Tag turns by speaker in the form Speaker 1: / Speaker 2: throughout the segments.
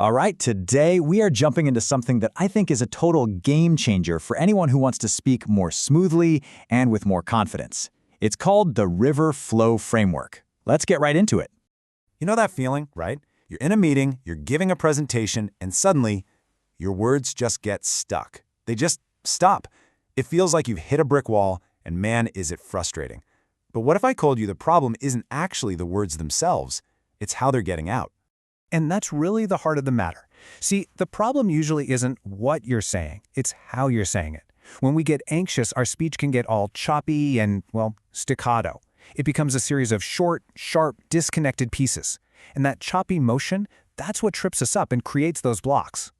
Speaker 1: All right, today we are jumping into something that I think is a total game changer for anyone who wants to speak more smoothly and with more confidence. It's called the River Flow Framework. Let's get right into it.
Speaker 2: You know that feeling, right? You're in a meeting, you're giving a presentation, and suddenly, your words just get stuck. They just stop. It feels like you've hit a brick wall, and man, is it frustrating. But what if I told you the problem isn't actually the words themselves, it's how they're getting out?
Speaker 3: And that's really the heart of the matter. See, the problem usually isn't what you're saying, it's how you're saying it. When we get anxious, our speech can get all choppy and, well, staccato. It becomes a series of short, sharp, disconnected pieces. And that choppy motion, that's what trips us up and creates those blocks.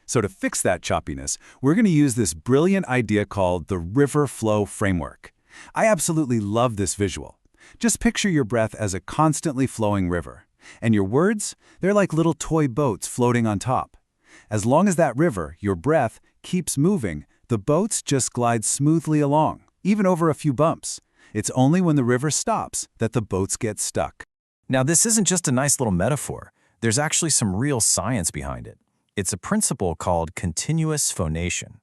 Speaker 2: So to fix that choppiness, we're going to use this brilliant idea called the River Flow Framework. I absolutely love this visual. Just picture your breath as a constantly flowing river. And your words, they're like little toy boats floating on top. As long as that river, your breath, keeps moving, the boats just glide smoothly along, even over a few bumps. It's only when the river stops that the boats get stuck.
Speaker 1: Now, this isn't just a nice little metaphor. There's actually some real science behind it. It's a principle called continuous phonation.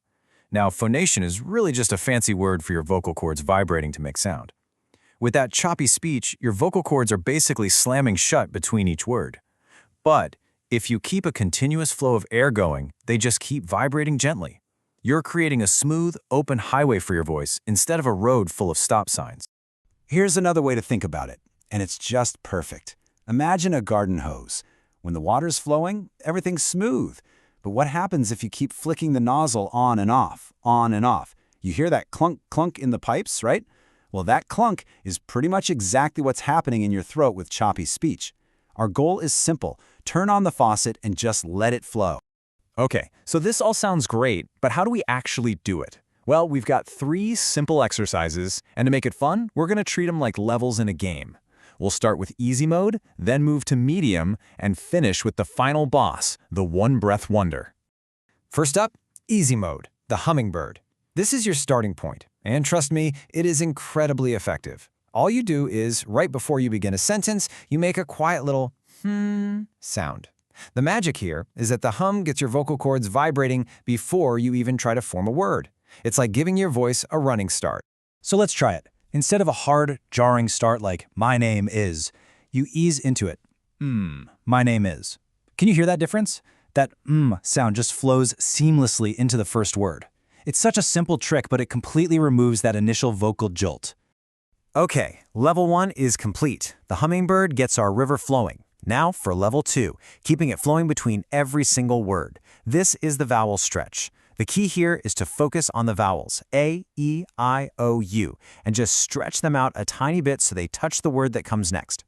Speaker 1: Now, phonation is really just a fancy word for your vocal cords vibrating to make sound. With that choppy speech, your vocal cords are basically slamming shut between each word. But if you keep a continuous flow of air going, they just keep vibrating gently. You're creating a smooth, open highway for your voice instead of a road full of stop signs.
Speaker 2: Here's another way to think about it, and it's just perfect. Imagine a garden hose. When the water's flowing, everything's smooth. But what happens if you keep flicking the nozzle on and off, on and off? You hear that clunk, clunk in the pipes, right? Well, that clunk is pretty much exactly what's happening in your throat with choppy speech. Our goal is simple. Turn on the faucet and just let it flow.
Speaker 1: Okay, so this all sounds great, but how do we actually do it? Well, we've got 3 simple exercises, and to make it fun, we're going to treat them like levels in a game. We'll start with easy mode, then move to medium, and finish with the final boss, the one-breath wonder.
Speaker 3: First up, easy mode, the Hummingbird. This is your starting point, and trust me, it is incredibly effective. All you do is, right before you begin a sentence, you make a quiet little sound. The magic here is that the hum gets your vocal cords vibrating before you even try to form a word. It's like giving your voice a running start.
Speaker 1: So let's try it. Instead of a hard, jarring start like, my name is, you ease into it. My name is. Can you hear that difference? That sound just flows seamlessly into the first word. It's such a simple trick, but it completely removes that initial vocal jolt. Okay, level 1 is complete. The Hummingbird gets our river flowing. Now for level 2, keeping it flowing between every single word. This is the Vowel Stretch. The key here is to focus on the vowels, A, E, I, O, U, and just stretch them out a tiny bit so they touch the word that comes next.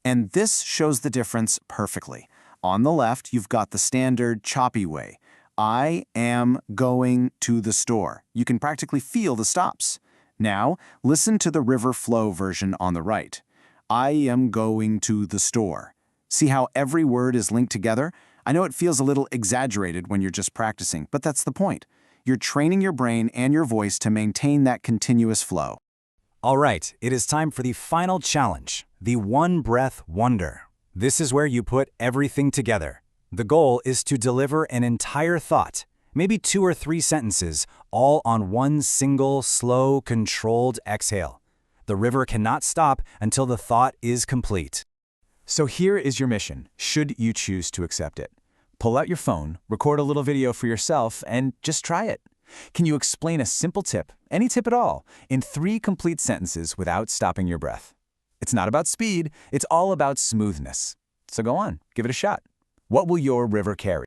Speaker 2: And this shows the difference perfectly. On the left, you've got the standard choppy way. I am going to the store. You can practically feel the stops. Now, listen to the river flow version on the right. I am going to the store. See how every word is linked together? I know it feels a little exaggerated when you're just practicing, but that's the point. You're training your brain and your voice to maintain that continuous flow.
Speaker 1: All right, it is time for the final challenge, the one-breath wonder. This is where you put everything together. The goal is to deliver an entire thought, maybe 2 or 3 sentences, all on one single, slow, controlled exhale. The river cannot stop until the thought is complete. So here is your mission, should you choose to accept it. Pull out your phone, record a little video for yourself, and just try it. Can you explain a simple tip, any tip at all, in 3 complete sentences without stopping your breath? It's not about speed, it's all about smoothness. So go on, give it a shot. What will your river carry?